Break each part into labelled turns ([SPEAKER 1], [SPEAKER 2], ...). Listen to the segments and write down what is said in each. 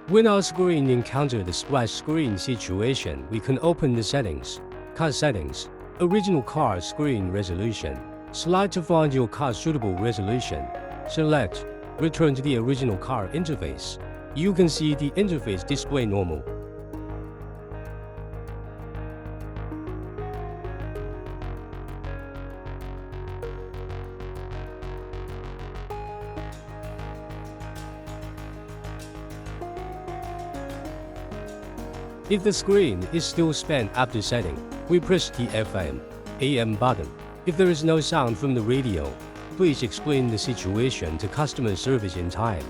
[SPEAKER 1] When our screen encounters the splash screen situation, we can open the settings, car settings, original car screen resolution, slide to find your car's suitable resolution, select, return to the original car interface. You can see the interface display normal. If the screen is still spent after setting, we press the FM, AM button. If there is no sound from the radio, please explain the situation to customer service in time.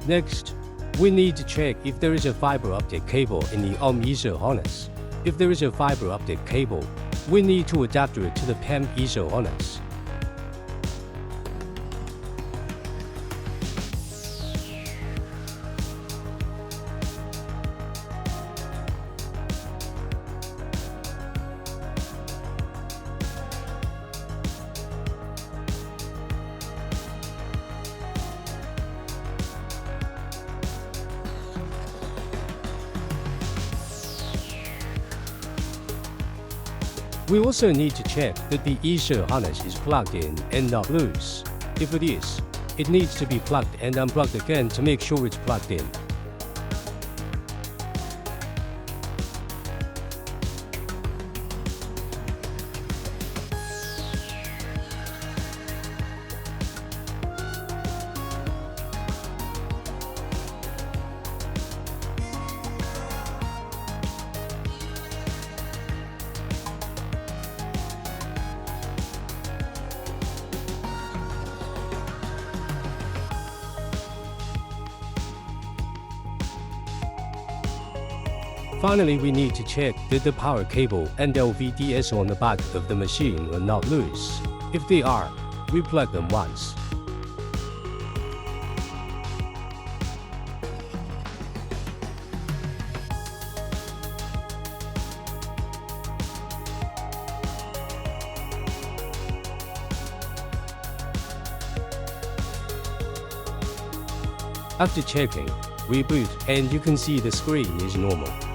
[SPEAKER 1] Next, we need to check if there is a fiber optic cable in the Ether harness. If there is a fiber optic cable, we need to adapt it to the PEMP Ether harness. We also need to check that the Ether harness is plugged in and not loose. If it is, it needs to be plugged and unplugged again to make sure it's plugged in. Finally, we need to check that the power cable and LVDS on the back of the machine are not loose. If they are, we plug them once. After checking, reboot and you can see the screen is normal.